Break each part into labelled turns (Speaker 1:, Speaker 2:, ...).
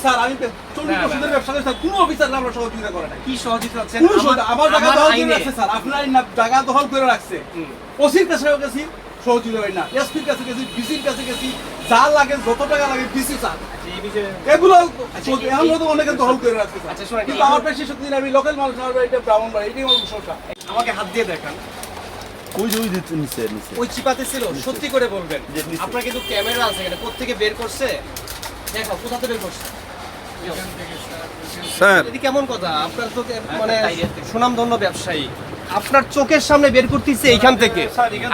Speaker 1: Sir আমি 40 বছরের ব্যবসা করি স্যার, কোনো অফিসার আমরা সহযোগিতা করে না।
Speaker 2: কি সহযোগিতা চাচ্ছেন?
Speaker 1: আমার জায়গা দখল করে রাখছে স্যার, আপনার জায়গা দখল করে রাখছে। ওসির কাছে গেছি, সহযোগিতা হয় না। এসপির কাছে গেছি, ডিসির কাছে গেছি, যা লাগে যত টাকা লাগে দিছি স্যার। এগুলো এখন তো অনেকে দখল করে রাখছে স্যার।
Speaker 2: আচ্ছা শোনেন,
Speaker 1: কিন্তু আমার পেশি সত্যি আমি লোকাল মানুষ, আমার এটা ব্রাহ্মণবাড়ি, এটাই আমার সমস্যা।
Speaker 2: আমাকে হাত দিয়ে দেখান।
Speaker 3: ওই যে ওই দিতে নিচে নিচে
Speaker 2: ওই চিপাতে ছিল, সত্যি করে বলবেন।
Speaker 3: যে নিচে।
Speaker 2: আপনার কিন্তু ক্যামেরা আছে এখানে, কোত্থেকে বের করছে দেখাও, কোথা থেকে বের করছে।
Speaker 3: স্যার
Speaker 2: এটি কেমন কথা? আপনার তো মানে সুনামধন্য ব্যবসায়ী, আপনার চোখের সামনে বের করতেছে এইখান থেকে,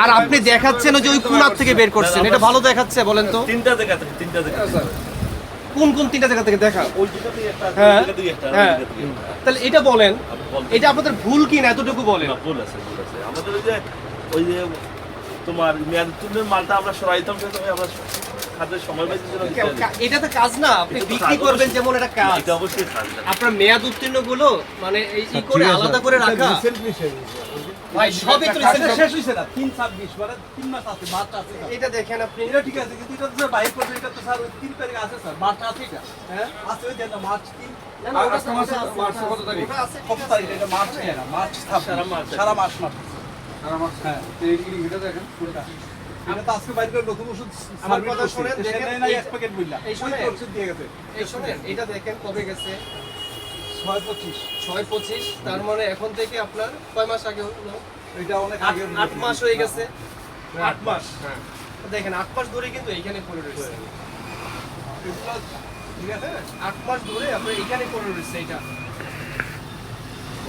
Speaker 2: আর আপনি দেখাচ্ছেন যে ওই কোণার থেকে বের করছেন। এটা ভালো দেখাচ্ছে? বলেন তো
Speaker 3: তিনটা জায়গা থেকে
Speaker 2: কোন কোন তিনটা জায়গা থেকে দেখা।
Speaker 3: ওই দুটো থেকে একটা
Speaker 2: হ্যাঁ,
Speaker 3: ওই দুটো থেকে একটা
Speaker 2: হ্যাঁ।
Speaker 3: ওই দুটো থেকে একটা।
Speaker 2: তাহলে এটা বলেন,
Speaker 3: বলতে-
Speaker 2: এটা আপনাদের ভুল কি না এতটুকু বলেন।
Speaker 3: না, ভুল আছে ভুল আছে আমাদের ওই যে তোমার মেয়াদ উত্তীর্ণের মালটা আমরা সরাইতাম সেটা আমরা খাদের সময় পাইছি জন্য দিতে পারি।
Speaker 2: এটা তো কাজ না, আপনি
Speaker 3: এটা তো
Speaker 2: বিক্রি
Speaker 3: কাজ
Speaker 2: করবেন
Speaker 3: অবশ্যই।
Speaker 2: যেমন এটা কাজ।
Speaker 3: এটা অবশ্যই কাজ না।
Speaker 2: আপনার মেয়াদ উত্তীর্ণ গুলো মানে এই ই করে আলাদা করে রাখা। ভাই সবই তো recent
Speaker 1: শেষ হইছে না, 3/26 মানে 3 মাস আছে, মার্চ আছে স্যার।
Speaker 2: এটা দেখেন আপনি।
Speaker 1: এটা ঠিক আছে, কিন্তু এটা তো স্যার বাইর করবে, এটা তো স্যার ওই 3 তারিখ আছে স্যার, মার্চ আছে এটা। হ্যাঁ আছে ওই যে মার্চ 3
Speaker 2: না, না, ওটা
Speaker 1: আজকে মার্চ
Speaker 2: আছে,
Speaker 1: মার্চ
Speaker 2: ওটা
Speaker 1: কত তারিখ?
Speaker 2: ওটা আছে,
Speaker 1: কত তারিখ এটা? মার্চ না, মার্চ
Speaker 3: সারা মার্চ।
Speaker 1: সারা মার্চ মার্চ সারা মার্চ। হ্যাঁ এই এটা দেখেন পুরোটা। এটা তো আজকে বাইর করে নতুন ওষুধ
Speaker 2: আমার
Speaker 1: সার্ভিস
Speaker 2: কথা
Speaker 1: করছে।
Speaker 2: শুনেন,
Speaker 1: সেটা
Speaker 2: দেখেন,
Speaker 1: নাই
Speaker 2: এই-
Speaker 1: এক প্যাকেট বইলা
Speaker 2: এই শুনেন।
Speaker 1: ওই ওষুধ দিয়ে গেছে
Speaker 2: এই শুনেন, এটা দেখেন কবে গেছে
Speaker 1: 6/25।
Speaker 2: 6/25, তার মানে এখন থেকে আপনার কয় মাস আগে হলো?
Speaker 1: এটা অনেক আগে
Speaker 2: 8 মাস হয়ে গেছে।
Speaker 1: 8 মাস।
Speaker 2: হ্যাঁ, দেখেন 8 মাস ধরে কিন্তু এইখানে পড়ে রয়েছে।
Speaker 1: এগুলো ঠিক আছে?
Speaker 2: 8 মাস ধরে আপনার এইখানে পড়ে রয়েছে এটা।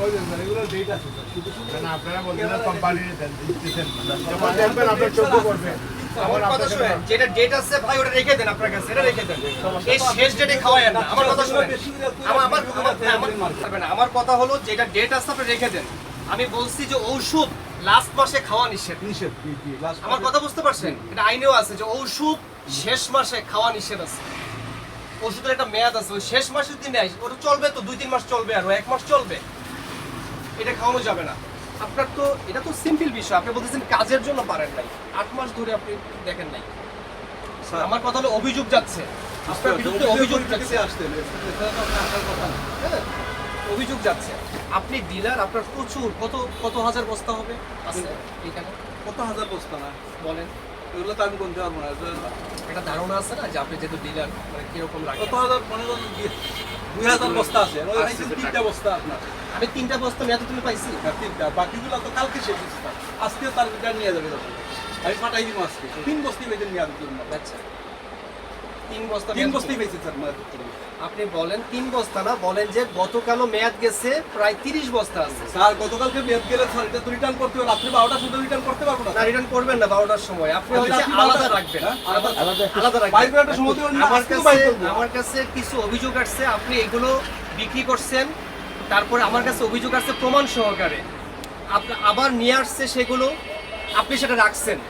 Speaker 1: ওই যে স্যার, এগুলো ডেট আছে স্যার, শুধু শুধু
Speaker 4: না আপনারা বলছেন না কোম্পানির দিতেছেন
Speaker 1: আমার
Speaker 4: যখন দেখবেন আপনার চোখে পড়বে
Speaker 2: আমার কথা শুনেন, যেটা ডেট আছে ভাই ওটা রেখে দেন আপনার কাছে, এটা রেখে দেন। এই শেষ ডেটে খাওয়ায় না। আমার কথা শুনেন, আমার কথা হলো যেটা ডেট আছে আপনি রেখে দেন। আমি বলছি যে ঔষধ লাস্ট মাসে খাওয়া নিষেধ।
Speaker 1: নিষেধ, লাস্ট
Speaker 2: আমার কথা বুঝতে পারছেন? এটা আইনেও আছে যে ঔষধ শেষ মাসে খাওয়া নিষেধ আছে। ওষুধের একটা মেয়াদ আছে, ওই শেষ মাসে যদি নেয় ওটা চলবে তো 2-3 মাস চলবে, আর 1 মাস চলবে, এটা খাওয়ানো যাবে না। আপনার তো এটা তো সিম্পল বিষয়, আপনি বলতেছেন কাজের জন্য পারেন নাই, 8 মাস ধরে আপনি দেখেন নাই। আমার কথা হলো অভিযোগ যাচ্ছে, আপনার বিরুদ্ধে অভিযোগ যাচ্ছে।
Speaker 1: আসতে এটা তো আপনার আসার কথা না।
Speaker 2: হ্যাঁ, অভিযোগ যাচ্ছে। আপনি ডিলার, আপনার প্রচুর কত কত হাজার বস্তা হবে আছে এখানে
Speaker 1: কত হাজার বস্তা না
Speaker 2: বলেন?
Speaker 1: এগুলো তো আমি বলতে পারবো না।
Speaker 2: একটা ধারণা আছে না যে আপনি যেহেতু ডিলার মানে কিরকম লাগে?
Speaker 1: কত হাজার মনে করেন 2000 বস্তা আছে, আর ওই আছে 3টা বস্তা আপনার।
Speaker 2: আমি 3টা বস্তা মেয়াদ তুমি পাইছি।
Speaker 1: আর 3টা, বাকিগুলো তো কালকে শেষ হচ্ছে স্যার। আজকে তার রিটার্ন নিয়ে যাবে তখন। আমি পাঠাই দিব আজকে 3 বস্তি বেতন নিয়ে আসবে জন্য।
Speaker 2: আচ্ছা, 3 বস্তা
Speaker 1: 3
Speaker 2: মেয়াদ
Speaker 1: বস্তি
Speaker 2: তুমি-
Speaker 1: পেয়েছে স্যার মায়ের।
Speaker 2: আপনি বলেন 3 বস্তা না, বলেন যে গতকালও মেয়াদ গেছে প্রায় 30 বস্তা আছে।
Speaker 1: স্যার গতকালকে মেয়াদ গেলে স্যার এটা তো রিটার্ন করতে হবে, রাত্রি 12টার সময় রিটার্ন করতে পারবো না।
Speaker 2: না, রিটার্ন করবেন না 12টার সময়, আপনি
Speaker 1: আচ্ছা,
Speaker 2: হচ্ছে
Speaker 1: রাত্রি
Speaker 2: আলাদা
Speaker 1: 12টা
Speaker 2: রাখবেন।
Speaker 1: হ্যাঁ?
Speaker 2: আলাদা
Speaker 1: বাইর করে
Speaker 2: রাখবেন।
Speaker 1: একটা সময় দেবেন না,
Speaker 2: আমার
Speaker 1: আজকেও
Speaker 2: কাছে
Speaker 1: বাইর করবো।
Speaker 2: আমার কাছে কিছু অভিযোগ আসছে, আপনি এগুলো বিক্রি করছেন, তারপরে আমার কাছে অভিযোগ আসছে প্রমাণ সহকারে, আপনি আবার নিয়ে আসছে সেগুলো, আপনি সেটা রাখছেন।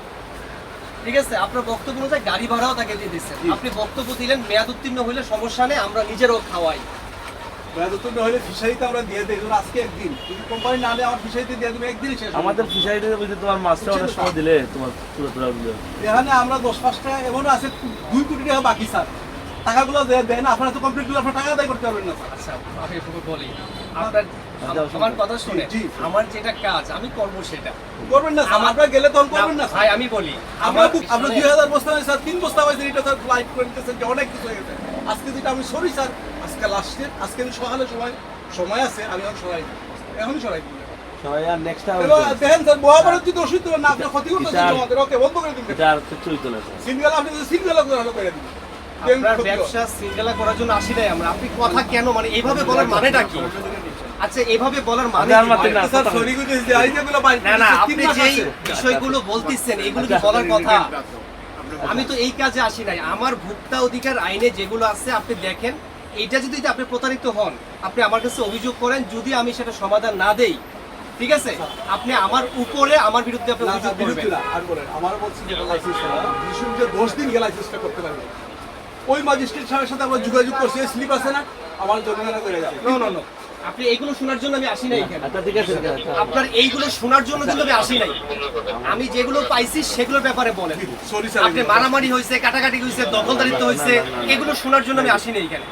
Speaker 2: ঠিক আছে, আপনার বক্তব্য অনুযায়ী গাড়ি ভাড়াও তাকে দিয়ে দিচ্ছেন। আপনি বক্তব্য দিলেন মেয়াদ উত্তীর্ণ হলে সমস্যা নেই, আমরা নিজেরাও খাওয়াই।
Speaker 1: মেয়াদ উত্তীর্ণ হলে ফিশারিতে আমরা দিয়ে দেই, ধরুন আজকে একদিন, যদি কোম্পানি না দেয় আমার ফিশারিতে দিয়ে দেবে একদিনই শেষ হবে।
Speaker 3: আমাদের ফিশারিতে বুঝতে তোমার মাছটা অনেক সময় দিলে তোমার পুরো
Speaker 1: এখানে আমরা 10-5টা এমনও আছে 2 কোটি টাকা বাকি স্যার, টাকাগুলো দেয় না, আপনারা তো কমপ্লিট করলে আপনার টাকা আদায় করতে পারবেন না স্যার।
Speaker 2: আচ্ছা, আমি একটু বলি, আপনার আমার কথা শুনে,
Speaker 1: জি।
Speaker 2: আমার যেটা কাজ আমি করবো সেটা।
Speaker 1: করবেন না স্যার, আপনারা গেলে তখন করবেন না
Speaker 2: ভাই
Speaker 1: স্যার।
Speaker 2: আমি বলি,
Speaker 1: আমরা
Speaker 2: আমার
Speaker 1: আমরা 2000 বস্তা হয়েছে স্যার, 3 বস্তা হয়েছে, এটা স্যার লাইট করে দিতেছেন যে অনেক কিছু হয়ে গেছে। আজকে যেটা আমি সরি স্যার, আজকে লাস্টে, আজকে আমি সকালে সময় আছে, আমি এখন সরাই দিই, এখনই সরাই দিই।
Speaker 3: সবাই আর নেক্সট
Speaker 1: এবার দেখেন স্যার, বরাবরের যদি ওষুধ দেবেন না, আপনি ক্ষতি করতেছেন আমাদের, ওকে বন্ধ করে দিন।
Speaker 3: এটা আর কিছুই চলে না
Speaker 1: সিঙ্গেল আপনি যদি সিঙ্গেল করে দিন।
Speaker 2: আপনার ব্যবসা সিঙ্গেলা করার জন্য আসি নাই আমরা। আপনি কথা কেন মানে এইভাবে বলার মানেটা কি? আচ্ছা, এইভাবে বলার মানে
Speaker 3: আমার
Speaker 2: কি?
Speaker 3: মাথায় না।
Speaker 1: স্যার সরি করে যে আইডিয়াগুলো বাইরে
Speaker 2: না না, আপনি
Speaker 1: 3 মাস
Speaker 2: যেই
Speaker 1: আছে।
Speaker 2: বিষয়গুলো বলতেছেন এগুলো কি বলার কথা? আমি তো এই কাজে আসি নাই। আমার ভোক্তা অধিকার আইনে যেগুলো আছে আপনি দেখেন, এইটা যদি আপনি প্রতারিত হন, আপনি আমার কাছে অভিযোগ করেন, যদি আমি সেটা সমাধান না দেই, ঠিক আছে, আপনি আমার উপরে আমার বিরুদ্ধে আপনি
Speaker 1: না,
Speaker 2: অভিযোগ
Speaker 1: না,
Speaker 2: করবেন।
Speaker 1: বিরক্তি না, আর বলেন, আমার বলছি যে লাইসেন্স করা, যিশু যে 10 দিন গেলে লাইসেন্সটা করতে পারবে। ওই ম্যাজিস্ট্রেট সাহেবের সাথে আমরা যোগাযোগ করছি, স্লিপ আছে না, আমার জরিমানা করে যাবে।
Speaker 2: নো নো নো, আপনি এইগুলো শোনার জন্য আমি আসি নাই এখানে।
Speaker 3: আচ্ছা ঠিক আছে
Speaker 2: আপনার এইগুলো শোনার জন্য কিন্তু আমি আসি নাই। আমি যেগুলো পাইছি সেগুলোর ব্যাপারে বলেন।
Speaker 1: সরি স্যার,
Speaker 2: আপনি মারামারি হয়েছে, কাটাকাটি হয়েছে, দখলদারিত্ব হয়েছে, এগুলো শোনার জন্য আমি আসি নাই এখানে।